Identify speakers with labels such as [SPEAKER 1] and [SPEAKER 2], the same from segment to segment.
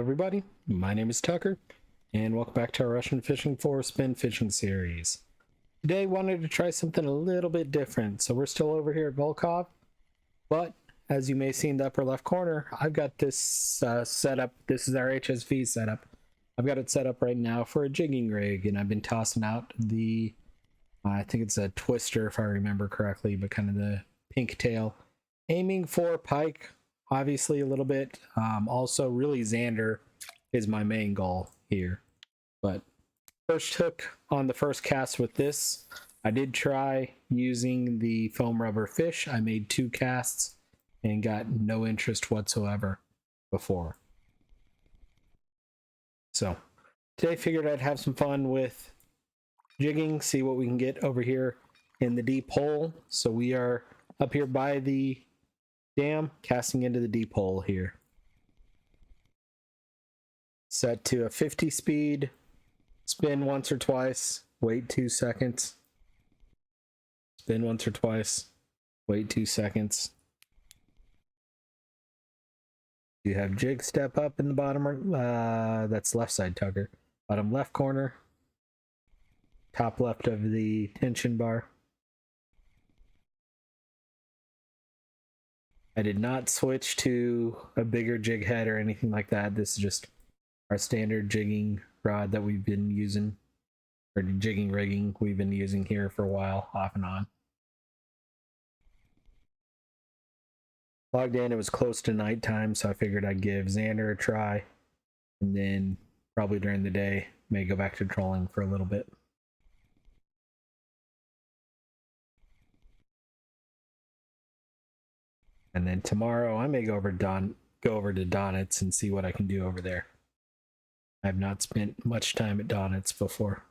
[SPEAKER 1] everybody, my name is Tucker, and welcome back to our Russian Fishing for Spin Fishing series. Today, wanted to try something a little bit different, so we're still over here at Volkov, but as you may see in the upper left corner, I've got this setup. This is our HSV setup. I've got it set up right now for a jigging rig, and I've been tossing out the, I think it's a twister if I remember correctly, but kind of the pink tail, aiming for pike. Obviously a little bit. Also really Zander is my main goal here. But first hook on the first cast with this, I did try using the foam rubber fish. I made 2 casts and got no interest whatsoever before. So today I figured I'd have some fun with jigging, see what we can get over here in the deep hole. So we are up here by the dam, casting into the deep hole here. Set to a 50 speed, spin once or twice, wait 2 seconds. Spin once or twice, wait 2 seconds. You have jig step up in the bottom, that's left side tugger. Bottom left corner, top left of the tension bar. I did not switch to a bigger jig head or anything like that. This is just our standard jigging rod that we've been using, or jigging rigging we've been using here for a while, off and on. Logged in, it was close to nighttime, so I figured I'd give Zander a try, and then probably during the day, may go back to trolling for a little bit. And then tomorrow I may go over to Donets and see what I can do over there. I have not spent much time at Donets before.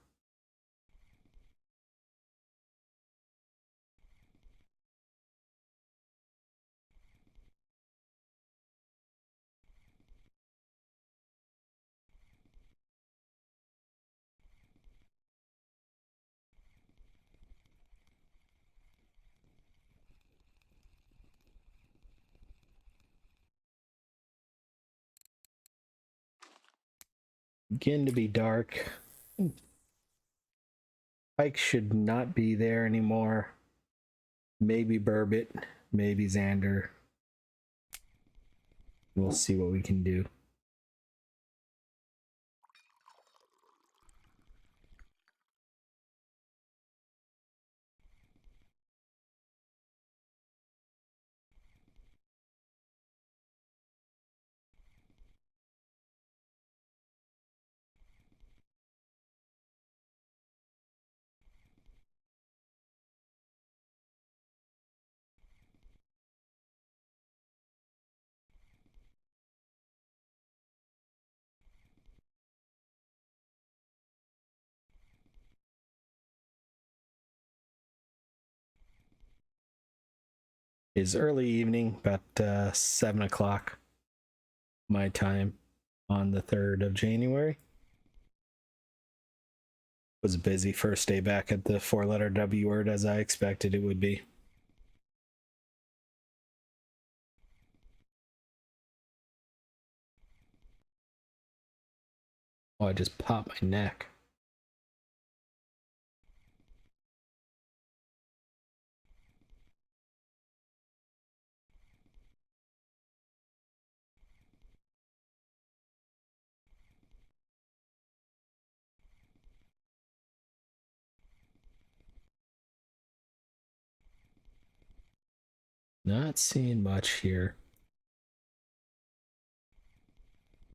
[SPEAKER 1] Begin to be dark. Pike should not be there anymore. Maybe Burbot, maybe Zander. We'll see what we can do. It's early evening, about 7 o'clock my time on the 3rd of January. Was a busy first day back at the 4-letter W word, as I expected it would be. Oh, I just popped my neck. Not seeing much here.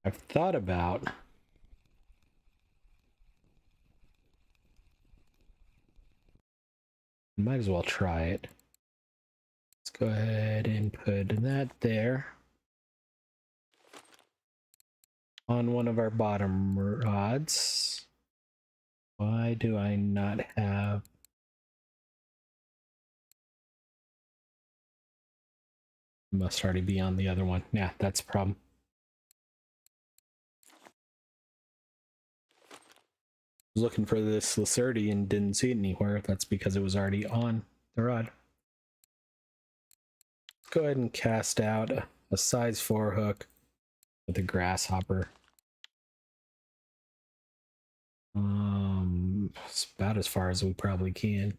[SPEAKER 1] I've thought about might as well try it. Let's go ahead and put that there on one of our bottom rods. Why do I not have... Must already be on the other one. Yeah, that's a problem. Was looking for this Lacerti and didn't see it anywhere. That's because it was already on the rod. Let's go ahead and cast out a size 4 hook with a grasshopper It's about as far as we probably can.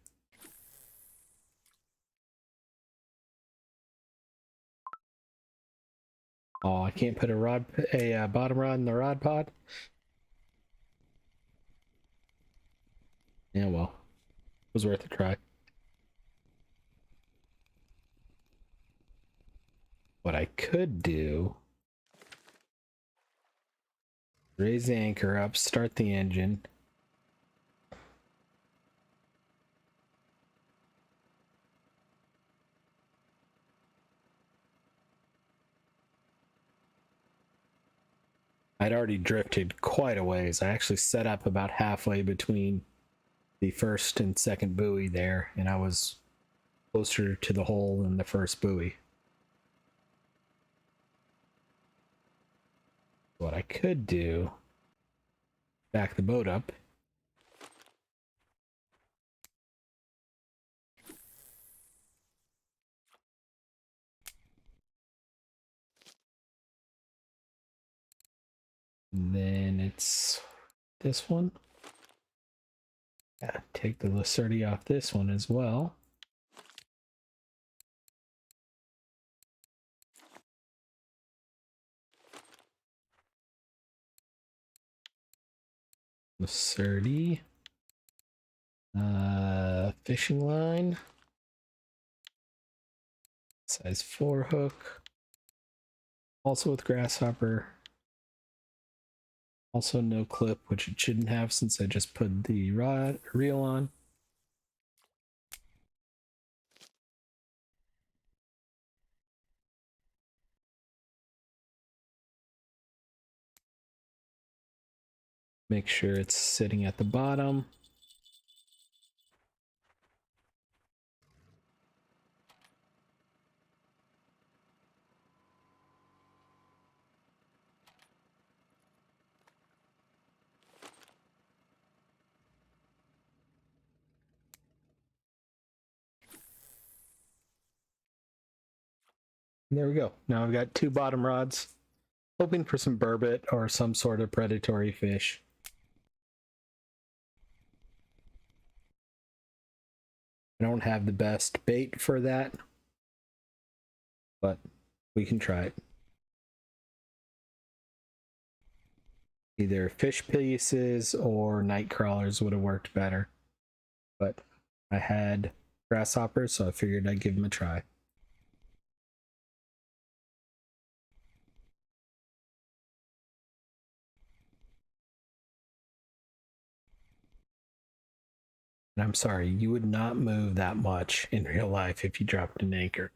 [SPEAKER 1] Oh, I can't put a bottom rod in the rod pod. Yeah, well, it was worth a try. What I could do, raise the anchor up, start the engine. I'd already drifted quite a ways. I actually set up about halfway between the first and second buoy there, and I was closer to the hole than the first buoy. What I could do, back the boat up. And then it's this one. Yeah, take the Lacerti off this one as well. Lacerti. Fishing line. Size 4 hook. Also with grasshopper. Also no clip, which it shouldn't have since I just put the reel on. Make sure it's sitting at the bottom. And there we go. Now I've got 2 bottom rods, hoping for some burbot or some sort of predatory fish. I don't have the best bait for that, but we can try it. Either fish pieces or night crawlers would have worked better, but I had grasshoppers, so I figured I'd give them a try. And I'm sorry, you would not move that much in real life if you dropped an anchor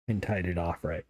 [SPEAKER 1] and tied it off right.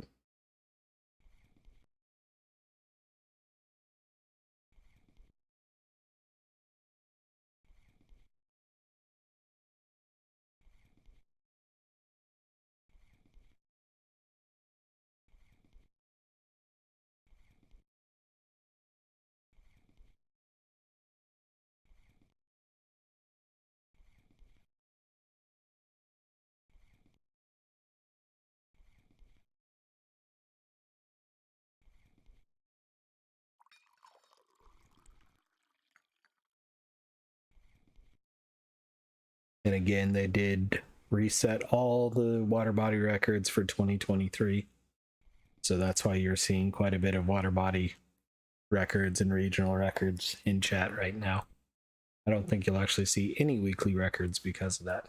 [SPEAKER 1] And again, they did reset all the water body records for 2023. So that's why you're seeing quite a bit of water body records and regional records in chat right now. I don't think you'll actually see any weekly records because of that.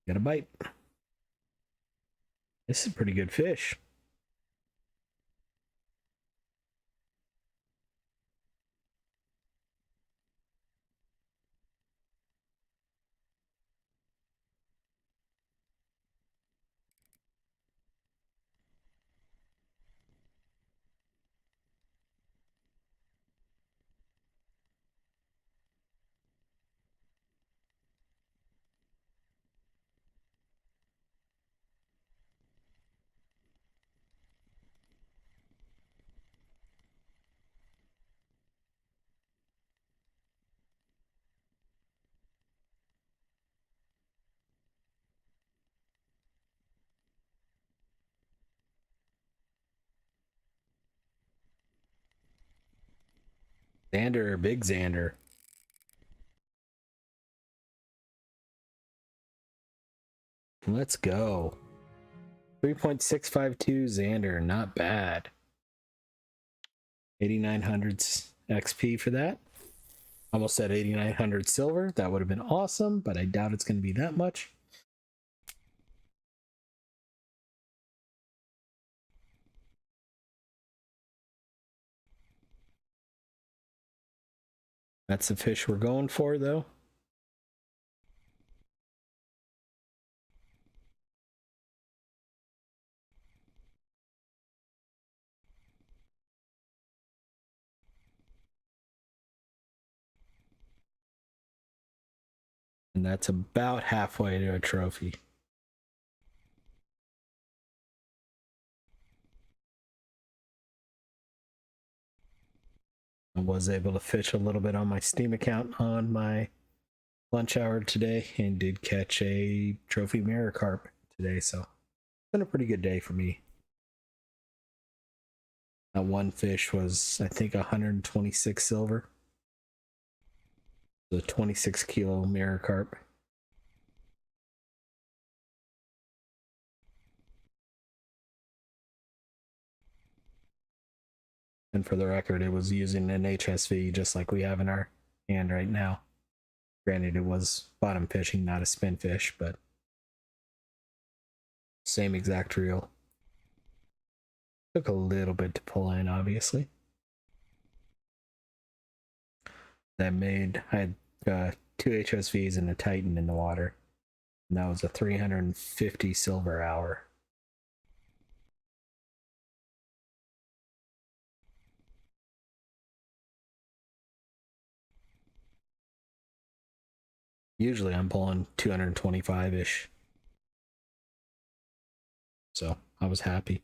[SPEAKER 1] Got a bite. This is a pretty good fish. Zander, big Zander. Let's go. 3.652 Zander, not bad. 8900 XP for that. Almost said 8900 silver. That would have been awesome, but I doubt it's going to be that much. That's the fish we're going for, though. And that's about halfway to a trophy. I was able to fish a little bit on my Steam account on my lunch hour today and did catch a trophy mirror carp today, so it's been a pretty good day for me. That one fish was, I think, 126 silver. The 26 kilo mirror carp. And for the record, it was using an HSV just like we have in our hand right now. Granted, it was bottom fishing, not a spin fish, but same exact reel. Took a little bit to pull in, obviously. That made, I had 2 HSVs and a Titan in the water. And that was a 350 silver hour. Usually I'm pulling 225-ish. So I was happy.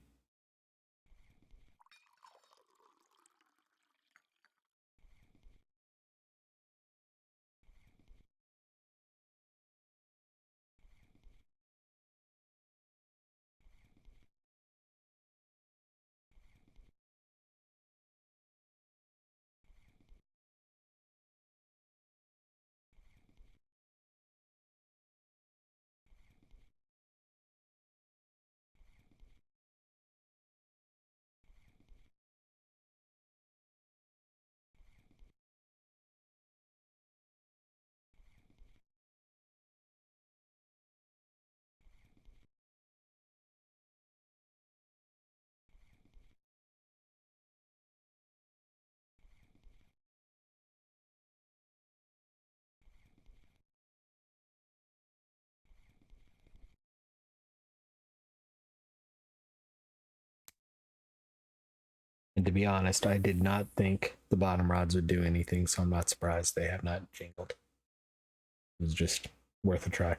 [SPEAKER 1] And to be honest, I did not think the bottom rods would do anything, so I'm not surprised they have not jingled. It was just worth a try.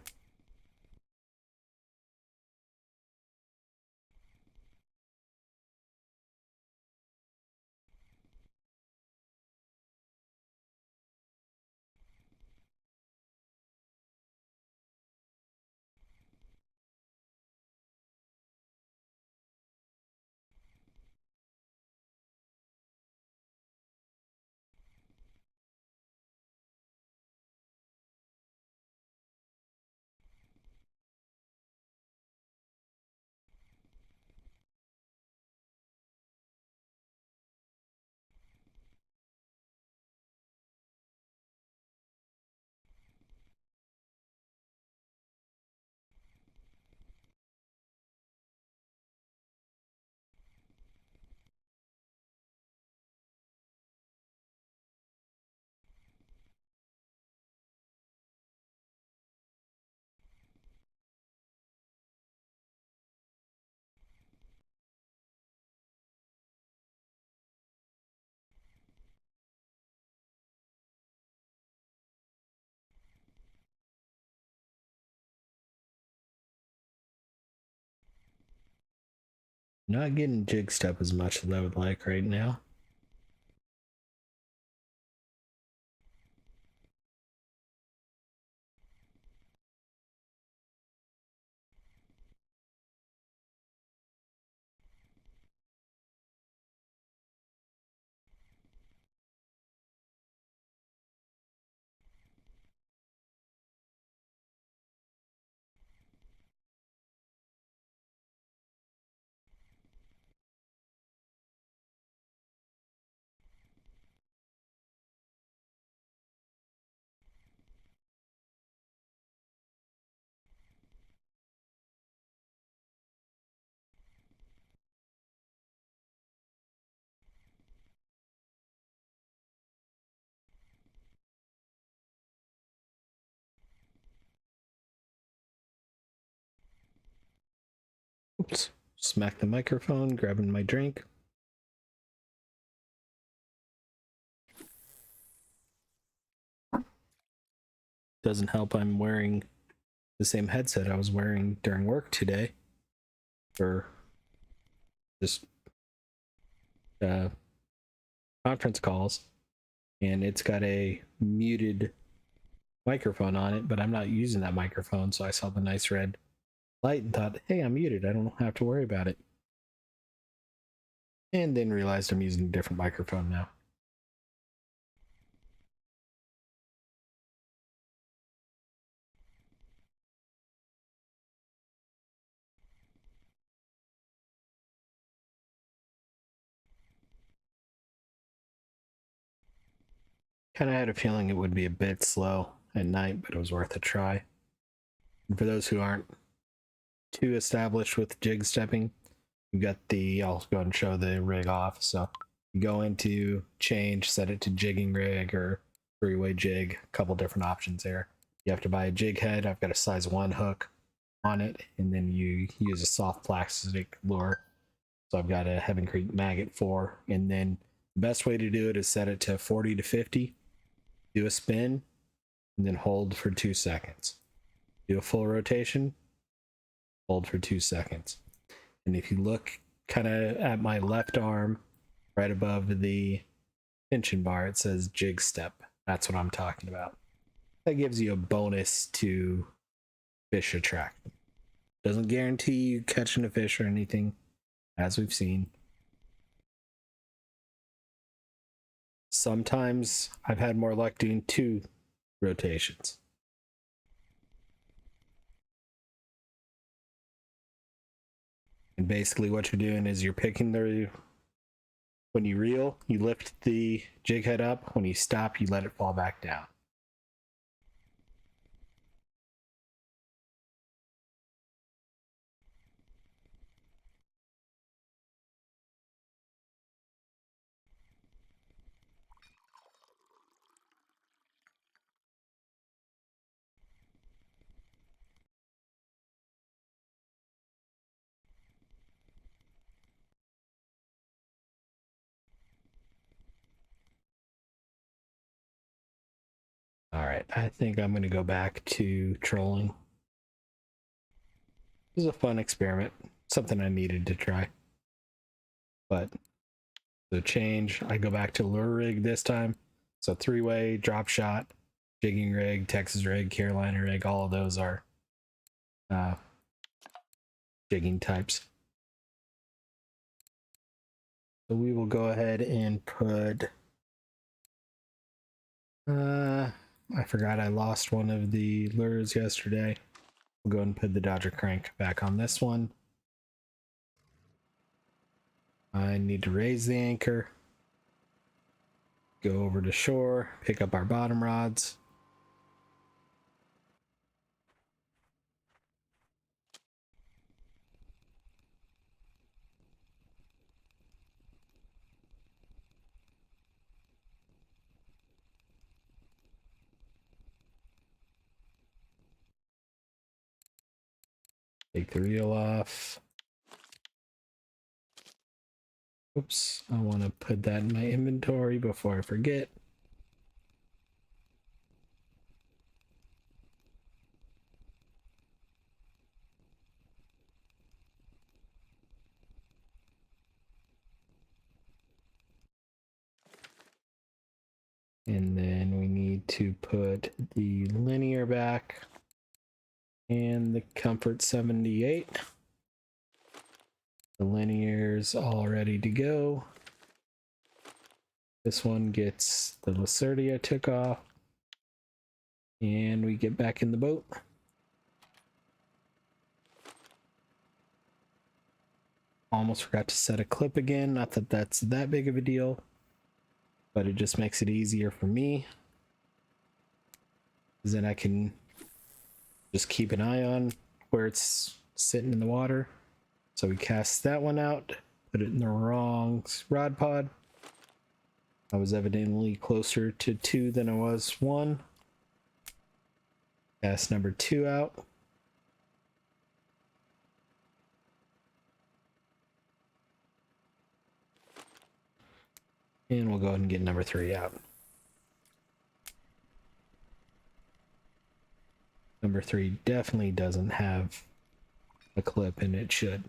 [SPEAKER 1] Not getting jig step as much as I would like right now. Oops. Smack the microphone, grabbing my drink. Doesn't help I'm wearing the same headset I was wearing during work today. For just conference calls. And it's got a muted microphone on it, but I'm not using that microphone, so I saw the nice red light and thought, hey, I'm muted. I don't have to worry about it. And then realized I'm using a different microphone now. Kind of had a feeling it would be a bit slow at night, but it was worth a try. And for those who aren't too established with jig stepping, you got the, I'll go and show the rig off. So you go into change, set it to jigging rig or three-way jig, a couple different options there. You have to buy a jig head. I've got a size 1 hook on it, and then you use a soft plastic lure. So I've got a Heaven Creek Maggot 4, and then the best way to do it is set it to 40 to 50, do a spin, and then hold for 2 seconds. Do a full rotation, hold for 2 seconds. And if you look kind of at my left arm, right above the tension bar, it says jig step. That's what I'm talking about. That gives you a bonus to fish attraction. Doesn't guarantee you catching a fish or anything, as we've seen. Sometimes I've had more luck doing 2 rotations. And basically what you're doing is you're picking the, when you reel, you lift the jig head up. When you stop, you let it fall back down. All right, I think I'm going to go back to trolling. It was a fun experiment, something I needed to try. But the change, I go back to lure rig this time. So 3-way, drop shot, jigging rig, Texas rig, Carolina rig, all of those are jigging types. So we will go ahead and put, I forgot I lost one of the lures yesterday. We'll go and put the Dodger crank back on this one. I need to raise the anchor, go over to shore, pick up our bottom rods. Take the reel off. Oops, I want to put that in my inventory before I forget. And then we need to put the linear back and the Comfort 78. The linear's all ready to go. This one gets the Lacerda I took off. And we get back in the boat. Almost forgot to set a clip again. Not that that's that big of a deal, but it just makes it easier for me. Because then I can just keep an eye on where it's sitting in the water. So we cast that one out, put it in the wrong rod pod. I was evidently closer to 2 than I was 1. Cast number 2 out. And we'll go ahead and get number 3 out. Number 3 definitely doesn't have a clip, and it should.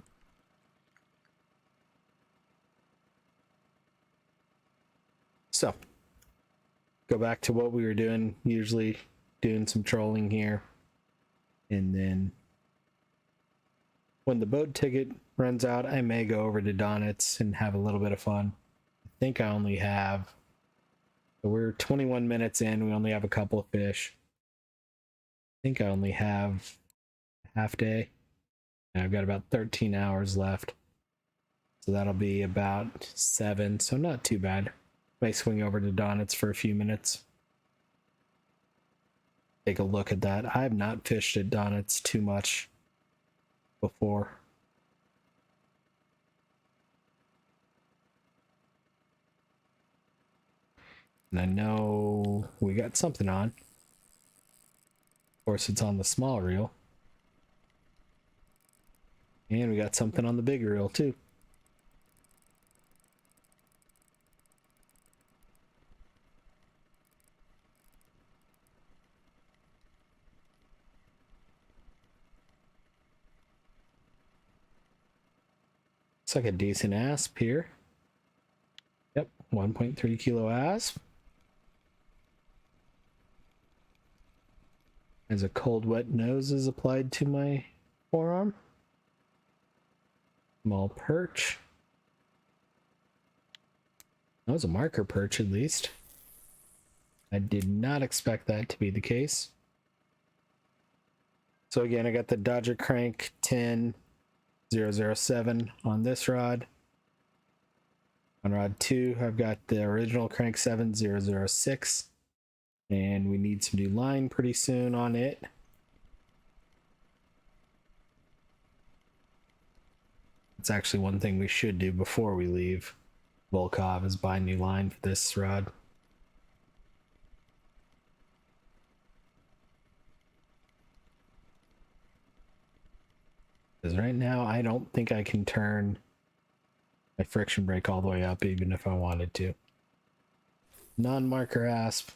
[SPEAKER 1] So, go back to what we were doing, usually doing some trolling here. And then when the boat ticket runs out, I may go over to Donets and have a little bit of fun. I think I only have, we're 21 minutes in, we only have a couple of fish. I think I only have a half day, and I've got about 13 hours left. So that'll be about 7, so not too bad. May swing over to Donets for a few minutes. Take a look at that. I have not fished at Donets too much before. And I know we got something on. Of course, it's on the small reel. And we got something on the big reel, too. Looks like a decent asp here. Yep, 1.3 kilo asp. As a cold, wet nose is applied to my forearm. Small perch. That was a marker perch, at least. I did not expect that to be the case. So again, I got the Dodger Crank 10007 on this rod. On rod 2, I've got the original Crank 7006. And we need some new line pretty soon on it. It's actually one thing we should do before we leave Volkov is buy new line for this rod. Because right now I don't think I can turn my friction brake all the way up even if I wanted to. Non-marker asp.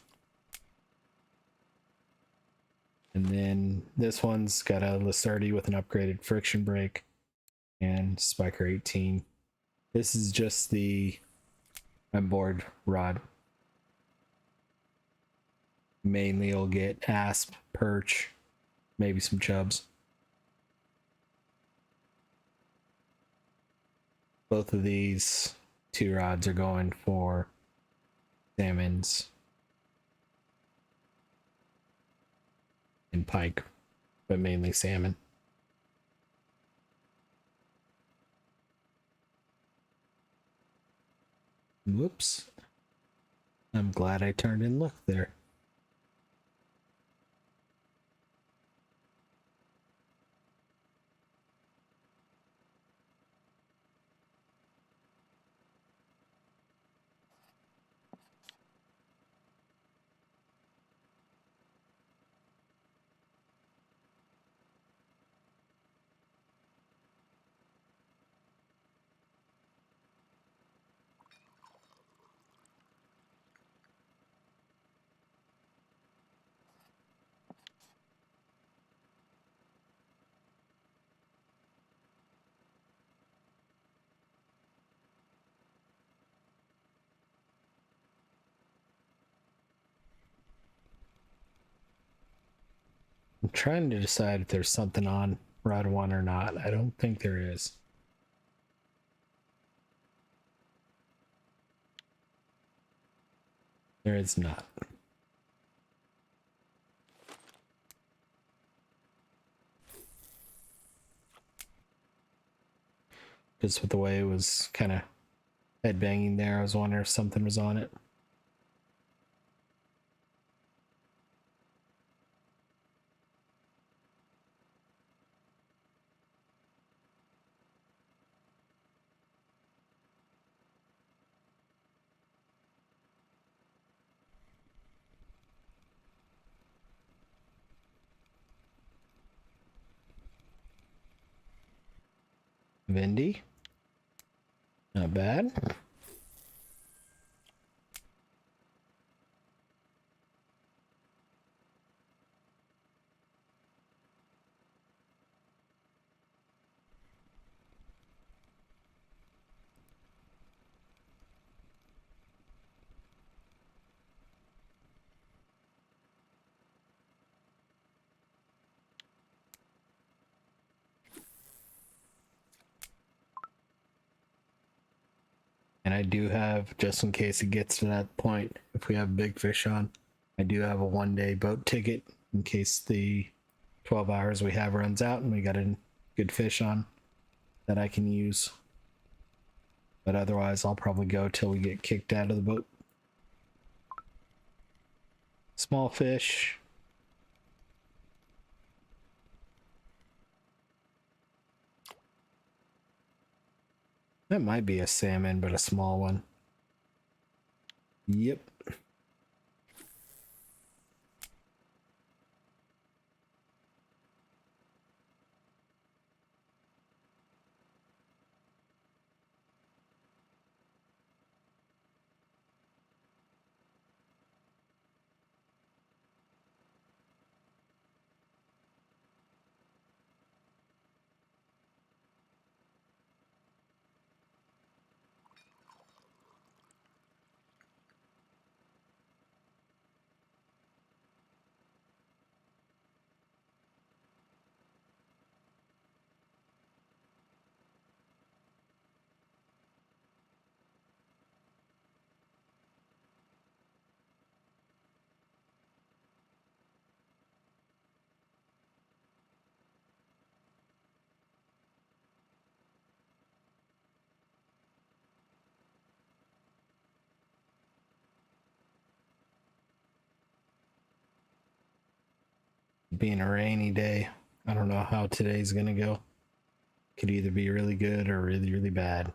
[SPEAKER 1] And then this one's got a Lasardi with an upgraded friction brake and Spiker 18. This is just the board rod. Mainly you'll get asp, perch, maybe some chubs. Both of these 2 rods are going for salmons and pike, but mainly salmon. Whoops. I'm glad I turned and looked there. I'm trying to decide if there's something on rod 1 or not. I don't think there is. There is not. Just with the way it was kind of head banging there, I was wondering if something was on it. Vindy. Not bad. I do have, just in case it gets to that point, if we have big fish on, I do have a 1-day boat ticket in case the 12 hours we have runs out and we got a good fish on that I can use. But otherwise, I'll probably go till we get kicked out of the boat. Small fish. That might be a salmon, but a small one. Yep. Being a rainy day, I don't know how today's gonna go. Could either be really good or really, really bad.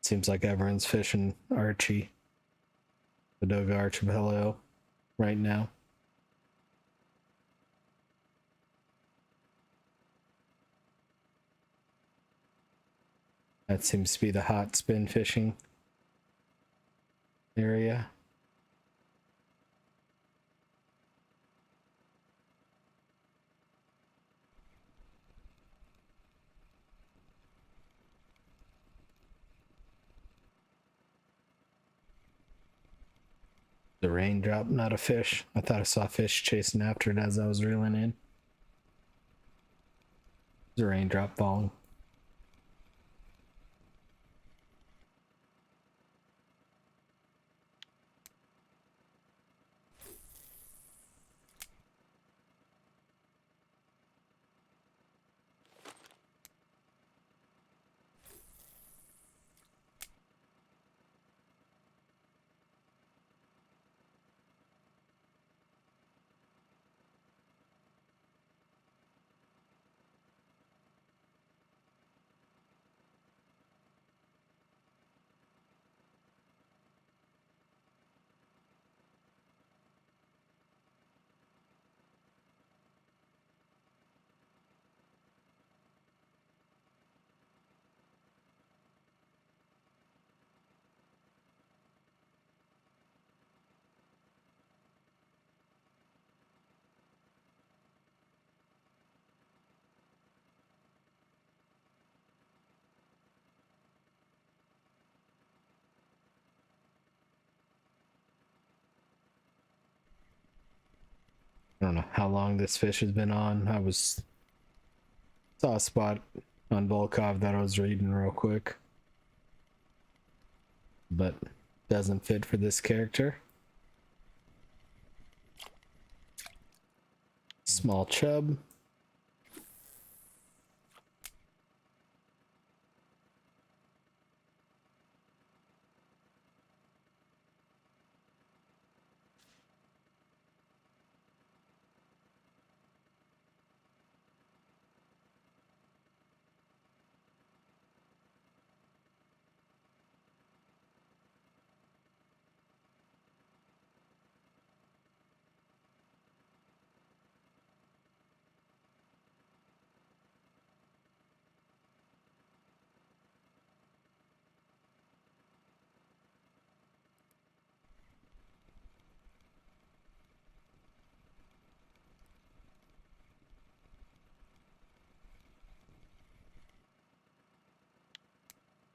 [SPEAKER 1] Seems like everyone's fishing Archie, the Doga Archipelago, right now. That seems to be the hot spin fishing area. The raindrop, not a fish. I thought I saw fish chasing after it as I was reeling in. There's a raindrop falling. I don't know how long this fish has been on. Saw a spot on Volkov that I was reading real quick, but doesn't fit for this character. Small chub.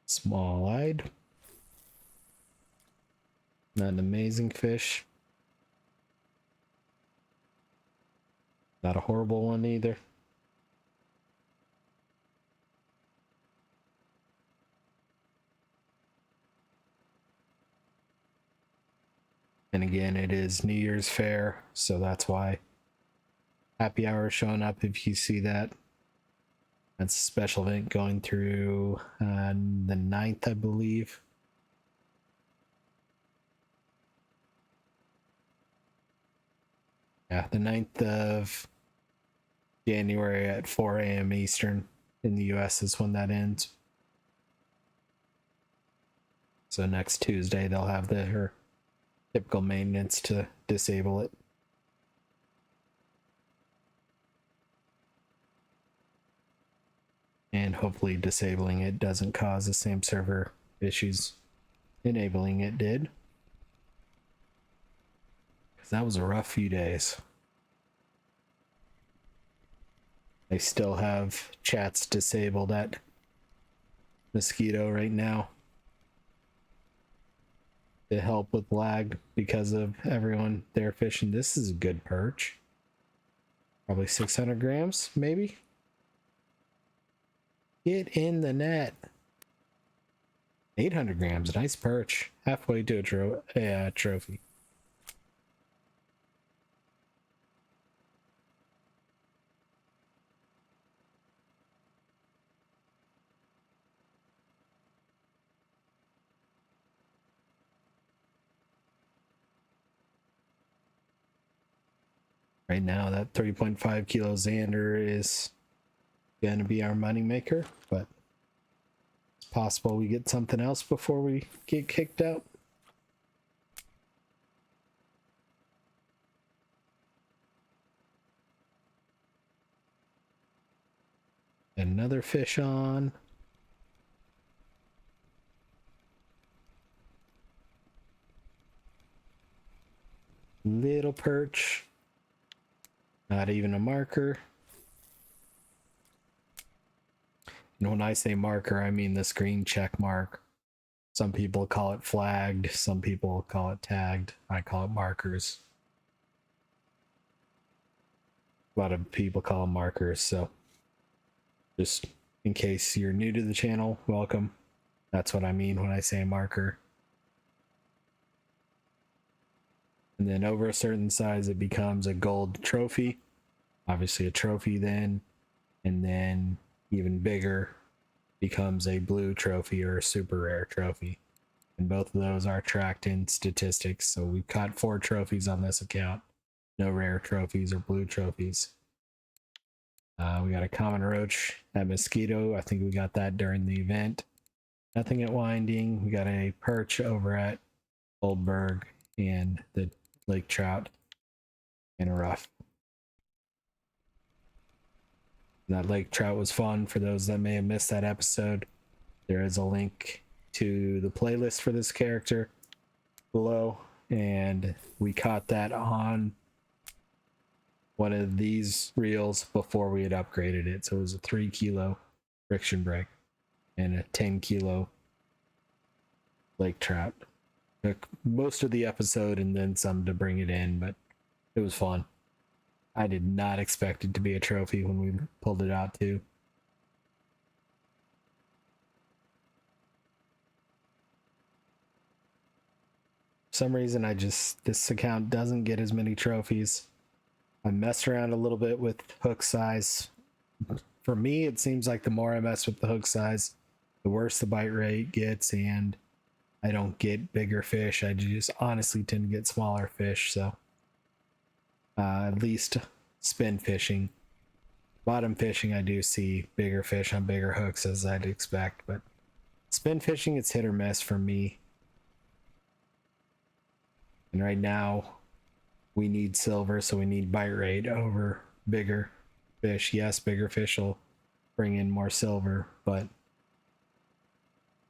[SPEAKER 1] Small-eyed. Not an amazing fish. Not a horrible one either. And again, it is New Year's Fair, so that's why happy hour is showing up if you see that. That's a special event going through the 9th, I believe. Yeah, the 9th of January at 4 a.m. Eastern in the US is when that ends. So next Tuesday, they'll have their typical maintenance to disable it. And hopefully disabling it doesn't cause the same server issues enabling it did. Because that was a rough few days. I still have chats disabled at Mosquito right now to help with lag because of everyone there fishing. This is a good perch. Probably 600 grams, maybe. Get in the net. 800 grams, nice perch. Halfway to a trophy. Right now, that 3.5 kilo Zander is going to be our moneymaker, but it's possible we get something else before we get kicked out. Another fish on. Little perch. Not even a marker. And when I say marker, I mean this green check mark. Some people call it flagged. Some people call it tagged. I call it markers. A lot of people call them markers, so just in case you're new to the channel, welcome. That's what I mean when I say marker. And then over a certain size, it becomes a gold trophy. Obviously a trophy then. And then even bigger becomes a blue trophy or a super rare trophy. And both of those are tracked in statistics. So we've caught 4 trophies on this account. No rare trophies or blue trophies. We got a common roach at Mosquito. I think we got that during the event. Nothing at Winding. We got a perch over at Goldberg and the lake trout in a rough. That lake trout was fun. For those that may have missed that episode, there is a link to the playlist for this character below, and we caught that on one of these reels before we had upgraded it. So it was a 3 kilo friction break and a 10 kilo lake trout. Took most of the episode and then some to bring it in, but it was fun. I did not expect it to be a trophy when we pulled it out too. For some reason, this account doesn't get as many trophies. I messed around a little bit with hook size. For me, it seems like the more I mess with the hook size, the worse the bite rate gets, and I don't get bigger fish. I just honestly tend to get smaller fish. So at least spin fishing, bottom fishing, I do see bigger fish on bigger hooks as I'd expect, but spin fishing, it's hit or miss for me. And right now we need silver, so we need bite rate over bigger fish. Yes, bigger fish will bring in more silver, but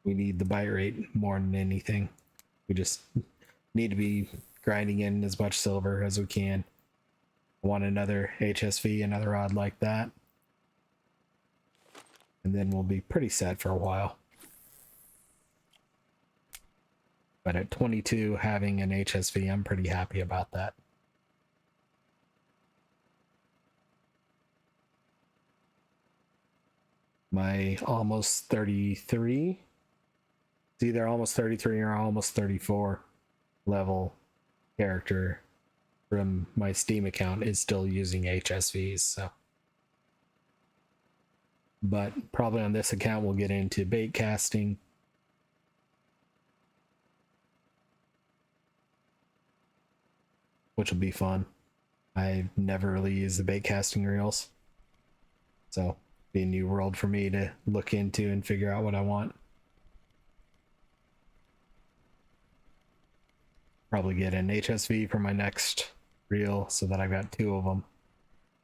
[SPEAKER 1] we need the bite rate more than anything. We just need to be grinding in as much silver as we can. I want another HSV, another rod like that, and then we'll be pretty set for a while. But at 22, having an HSV, I'm pretty happy about that. My almost 33, it's either almost 33 or almost 34 level character from my Steam account is still using HSVs, so. But probably on this account we'll get into bait casting, which will be fun. I've never really used the bait casting reels, so be a new world for me to look into and figure out what I want. Probably get an HSV for my next reel so that I've got 2 of them,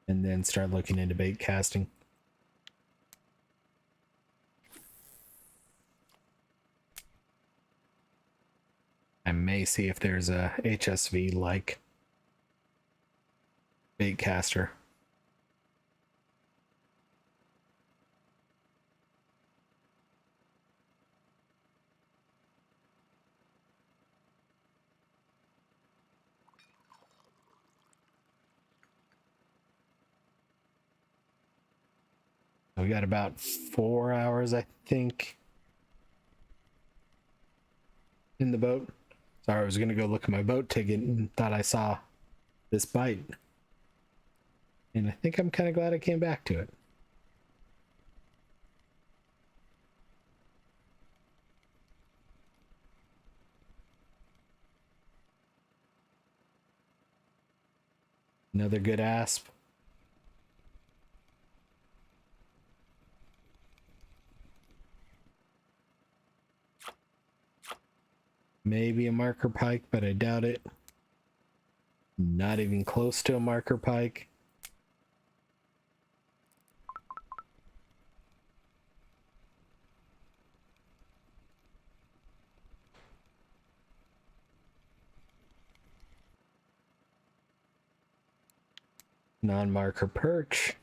[SPEAKER 1] and then start looking into bait casting. I may see if there's a HSV like bait caster. We got about 4 hours, I think, in the boat. Sorry, I was gonna go look at my boat ticket and thought I saw this bite. And I think I'm kind of glad I came back to it. Another good asp. Maybe a marker pike, but I doubt it. Not even close to a marker pike. Non-marker perch.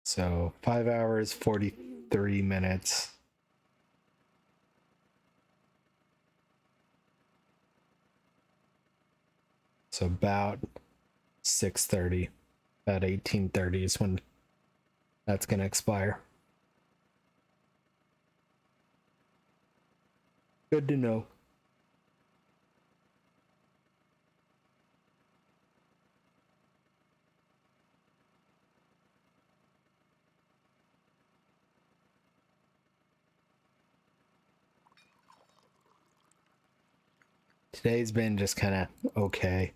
[SPEAKER 1] So 5 hours, 43 minutes. So about 6:30, about 18:30 is when that's going to expire. Good to know. Today's been just kind of okay.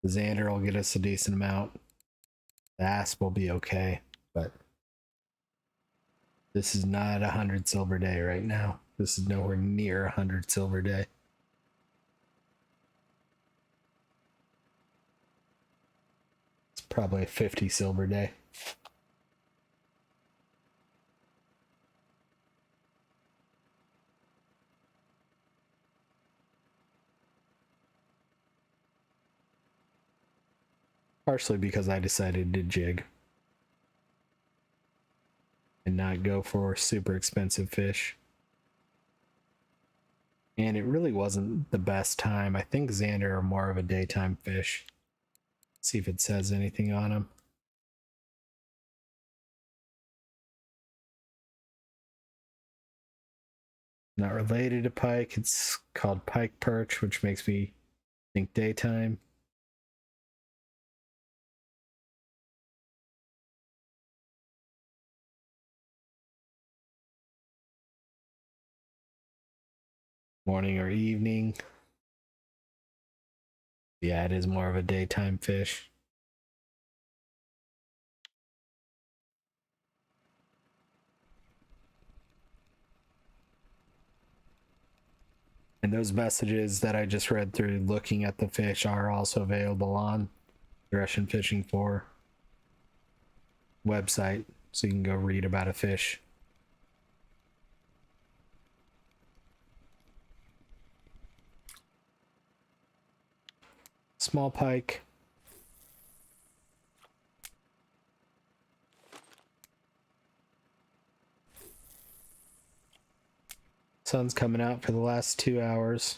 [SPEAKER 1] The Zander will get us a decent amount. The asp will be okay, but this is not 100 silver day right now. This is nowhere near 100 silver day. It's probably a 50 silver day. Partially because I decided to jig and not go for super expensive fish. And it really wasn't the best time. I think Zander are more of a daytime fish. Let's see if it says anything on them. Not related to pike. It's called pike perch, which makes me think daytime. Morning or evening. Yeah, it is more of a daytime fish. And those messages that I just read through looking at the fish are also available on the Russian Fishing 4 website, so you can go read about a fish. Small pike. Sun's coming out for the last 2 hours.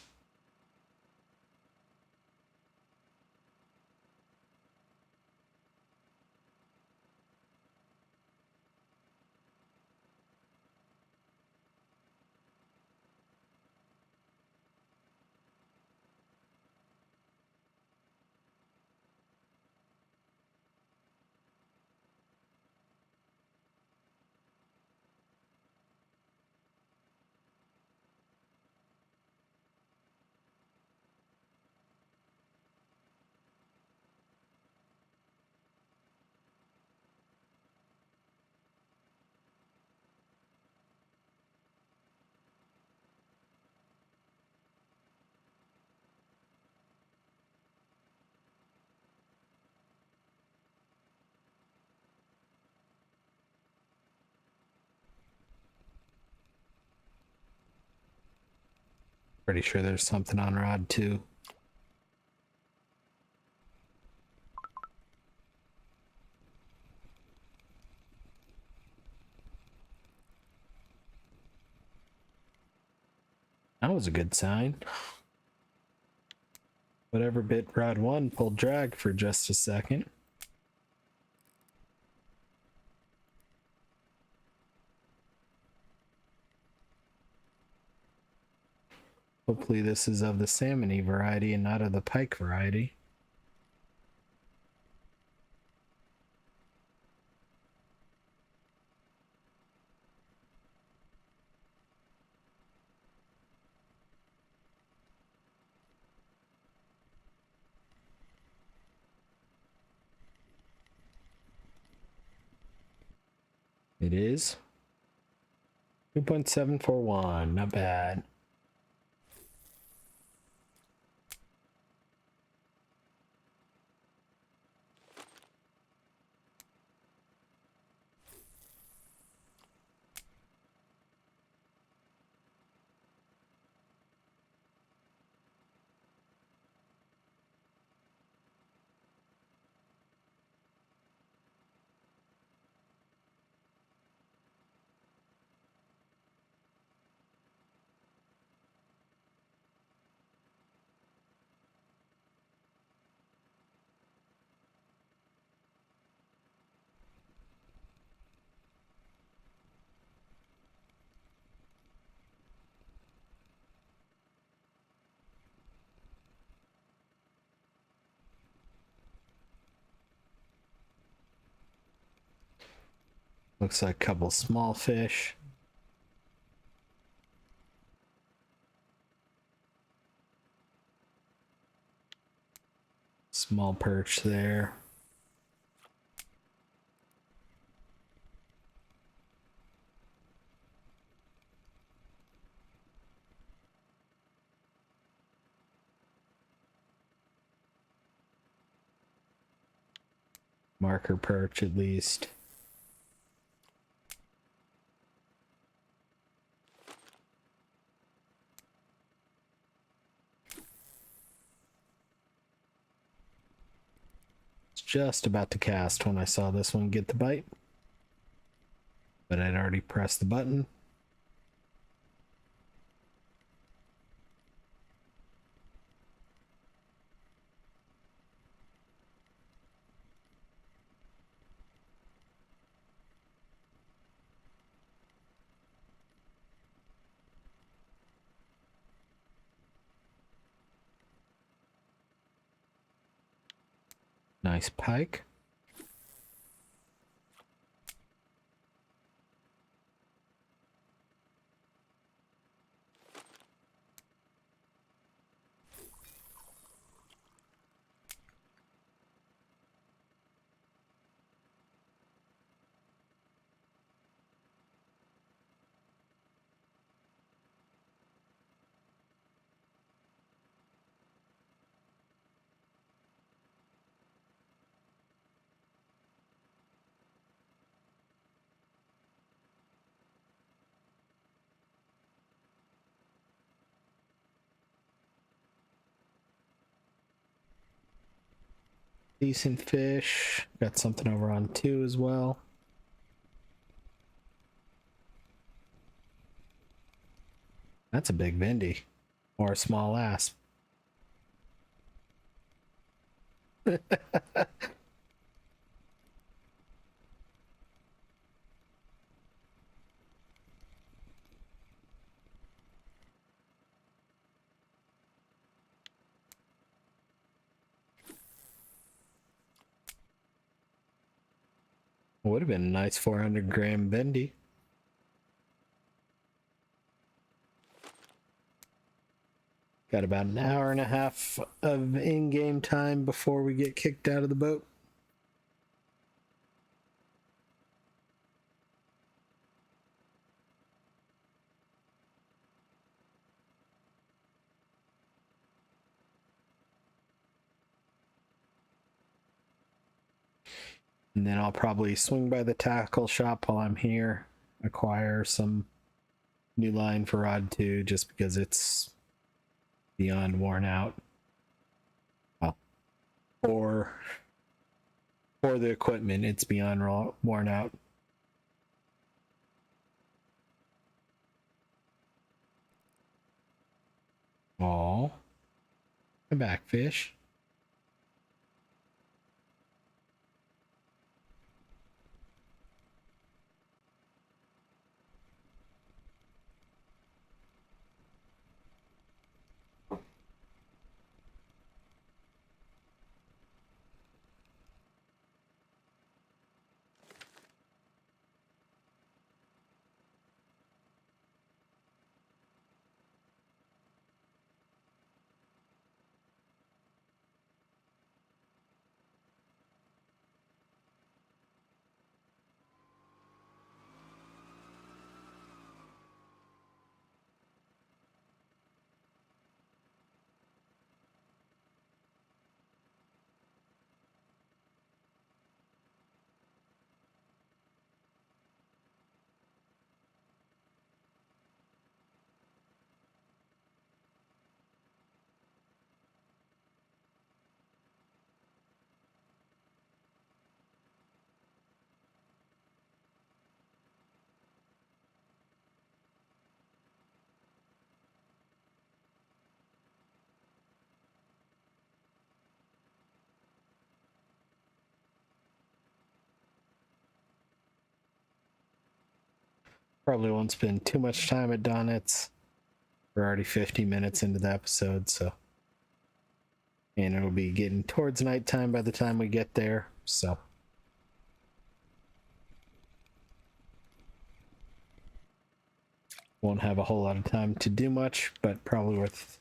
[SPEAKER 1] Pretty sure there's something on rod too. That was a good sign. Whatever bit rod 1 pulled drag for just a second. Hopefully this is of the salmon-y variety and not of the pike variety. It is 2.741, not bad. Looks like a couple small fish. Small perch there. Marker perch at least. Just about to cast when I saw this one get the bite, but I'd already pressed the button. Nice pike. Decent fish. Got something over on 2 as well. That's a big Vindy. Or a small asp. Would have been a nice 400-gram Vindy. Got about an hour and a half of in-game time before we get kicked out of the boat. And then I'll probably swing by the tackle shop while I'm here, acquire some new line for Rod 2 just because it's beyond worn out. Well, for the equipment, it's beyond worn out. Aw. Come back, fish. Probably won't spend too much time at Donets. We're already 50 minutes into the episode, so. And it'll be getting towards nighttime by the time we get there, so. Won't have a whole lot of time to do much, but probably worth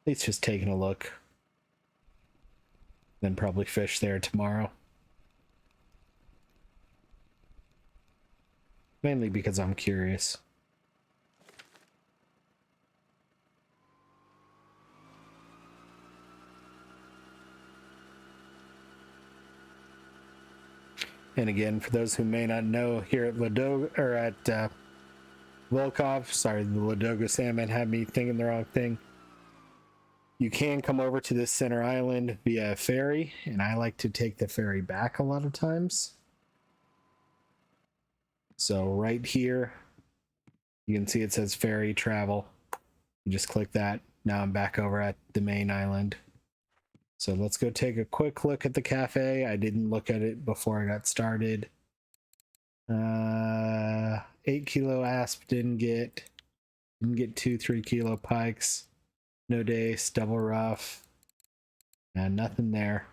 [SPEAKER 1] at least just taking a look. Then probably fish there tomorrow. Mainly because I'm curious. And again, for those who may not know, here at Volkov, sorry, the Ladoga salmon had me thinking the wrong thing. You can come over to this center island via a ferry, and I like to take the ferry back a lot of times. So right here, you can see it says ferry travel. You just click that. Now I'm back over at the main island. So let's go take a quick look at the cafe. I didn't look at it before I got started. 8 kilo asp, didn't get 2-3 kilo pikes. No dace, double rough. And nothing there.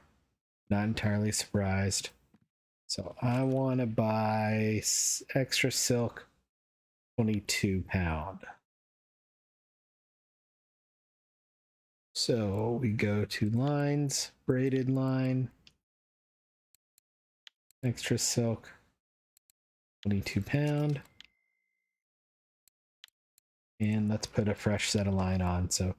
[SPEAKER 1] Not entirely surprised. So I want to buy extra silk 22 pound. So we go to lines, braided line, extra silk 22 pound. And let's put a fresh set of line on. So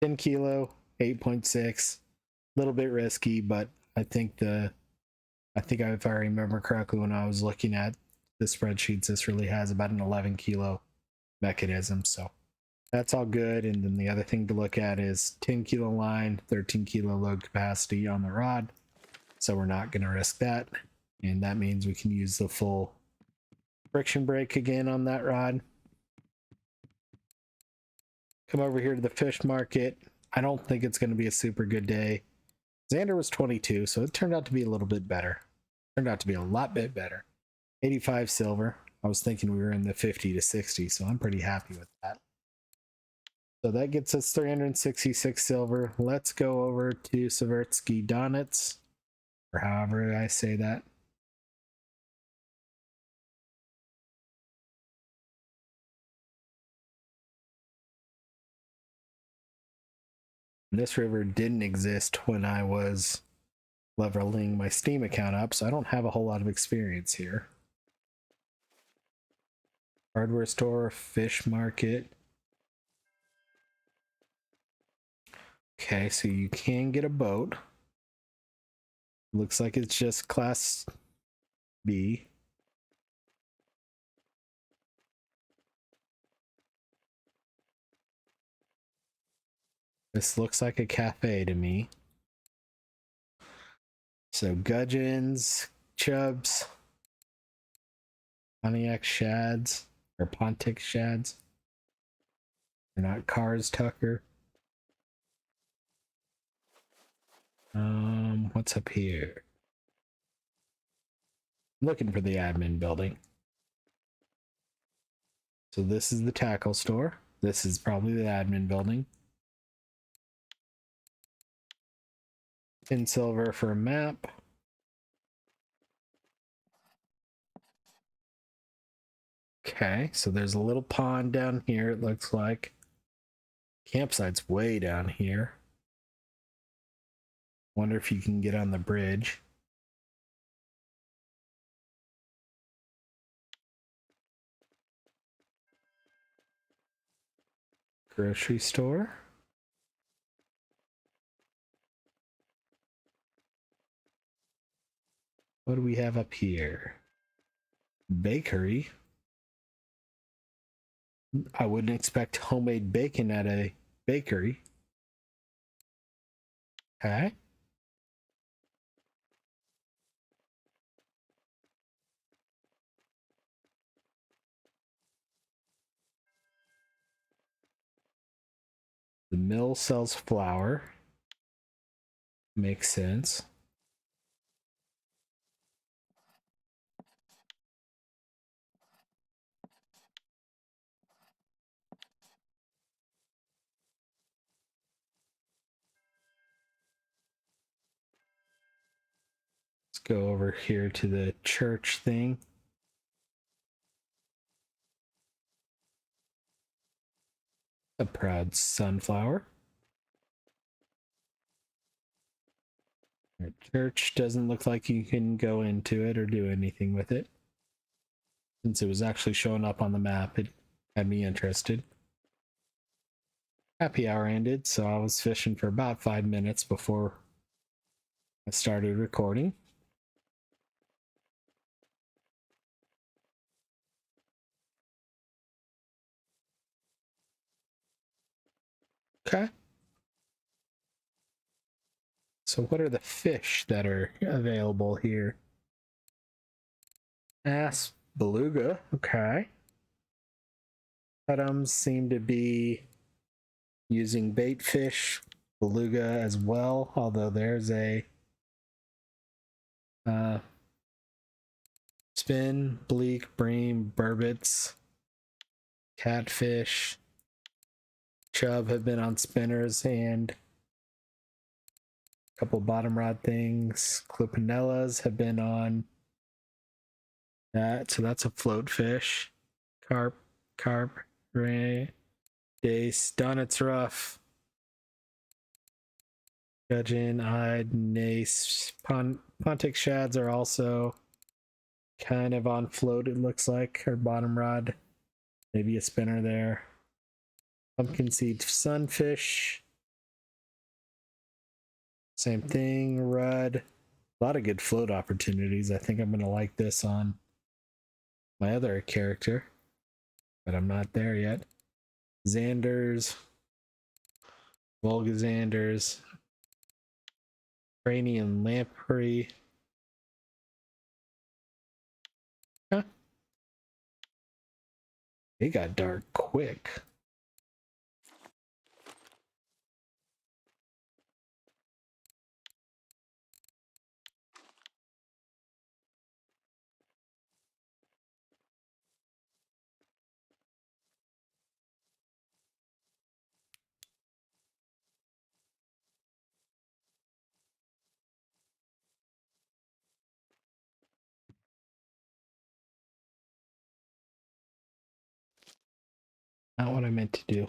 [SPEAKER 1] 10 kilo, 8.6, a little bit risky, but I think if I remember correctly when I was looking at the spreadsheets, this really has about an 11 kilo mechanism. So that's all good. And then the other thing to look at is 10 kilo line, 13 kilo load capacity on the rod. so we're not going to risk that. And that means we can use the full friction brake again on that rod. Come over here to the fish market. I don't think it's going to be a super good day. Zander was 22, so it turned out to be a little bit better. Turned out to be a lot bit better. 85 silver. I was thinking we were in the 50 to 60, so I'm pretty happy with that. So that gets us 366 silver. Let's go over to Severtsky Donets, or however I say that. This river didn't exist when I was leveling my Steam account up, so I don't have a whole lot of experience here. Hardware store, fish market. Okay, so you can get a boat. Looks like it's just class B. This looks like a cafe to me. So gudgeons, chubs, Pontiac shads, or Pontic shads. They're not cars, Tucker. What's up here? I'm looking for the admin building. So this is the tackle store. This is probably the admin building. 10 silver for a map. Okay, so there's a little pond down here, it looks like. Campsite's way down here. Wonder if you can get on the bridge. Grocery store. What do we have up here? Bakery. I wouldn't expect homemade bacon at a bakery. Okay. The mill sells flour. Makes sense. Let's go over here to the church thing. A proud sunflower. Our church doesn't look like you can go into it or do anything with it. Since it was actually showing up on the map, it had me interested. Happy hour ended, so I was fishing for about 5 minutes before I started recording. Okay. So what are the fish that are available here? Ass beluga. Okay. Petums seem to be using bait fish, beluga as well, although there's a spin, bleak, bream, burbot, catfish, chub have been on spinners, and a couple bottom rod things. Clupinellas have been on that, so that's a float fish. Carp, ray, dace, Donets rough. Gudgeon, eyed, nace, pontic shads are also kind of on float, it looks like, or bottom rod. Maybe a spinner there. Pumpkin seed sunfish. Same thing, rudd. A lot of good float opportunities. I think I'm going to like this on my other character, but I'm not there yet. Zanders. Volga Zanders. Iranian lamprey. Huh. It got dark quick. Not what I meant to do.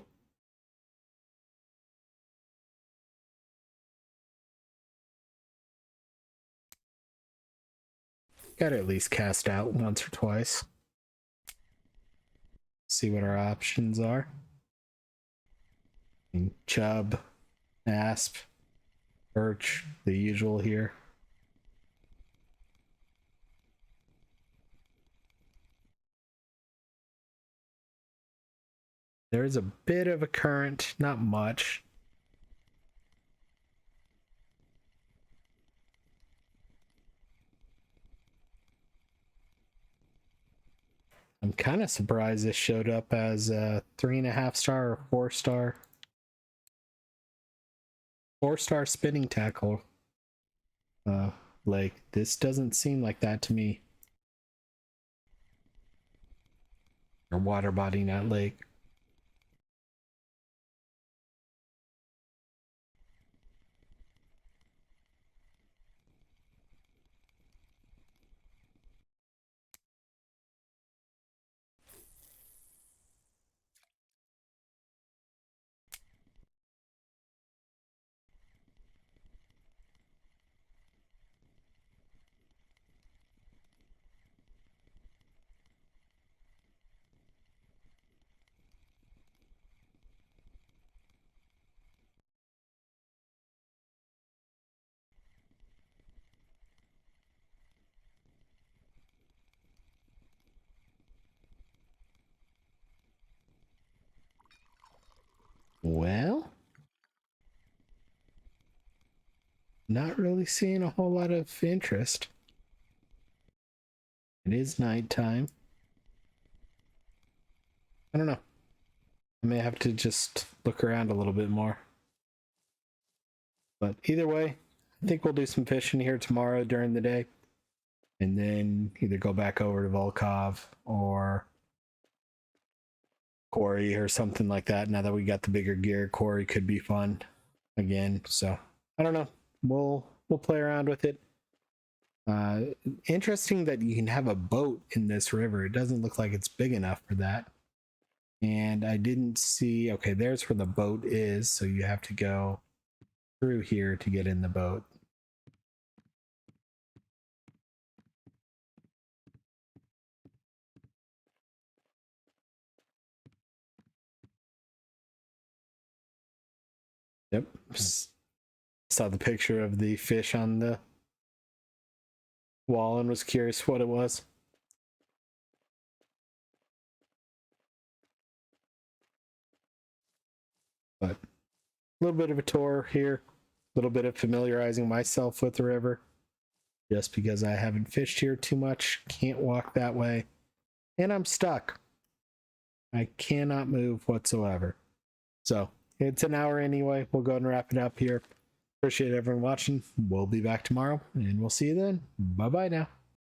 [SPEAKER 1] Gotta at least cast out once or twice. See what our options are. Chub, asp, perch, the usual here. There's a bit of a current, not much. I'm kind of surprised this showed up as a 3.5 star or 4-star. 4-star spinning tackle. Like, this doesn't seem like that to me. Or water body, not lake. Well, not really seeing a whole lot of interest. It is nighttime. I don't know. I may have to just look around a little bit more. But either way, I think we'll do some fishing here tomorrow during the day. And then either go back over to Volkov or Quarry or something like that. Now that we got the bigger gear, Quarry could be fun again. So I don't know. We'll play around with it. Interesting that you can have a boat in this river. It doesn't look like it's big enough for that. And I didn't see, okay, there's where the boat is. So you have to go through here to get in the boat. Yep. Saw the picture of the fish on the wall and was curious what it was. But a little bit of a tour here, a little bit of familiarizing myself with the river, just because I haven't fished here too much, can't walk that way, and I'm stuck. I cannot move whatsoever. So it's an hour anyway. We'll go and wrap it up here. Appreciate everyone watching. We'll be back tomorrow, and we'll see you then. Bye-bye now.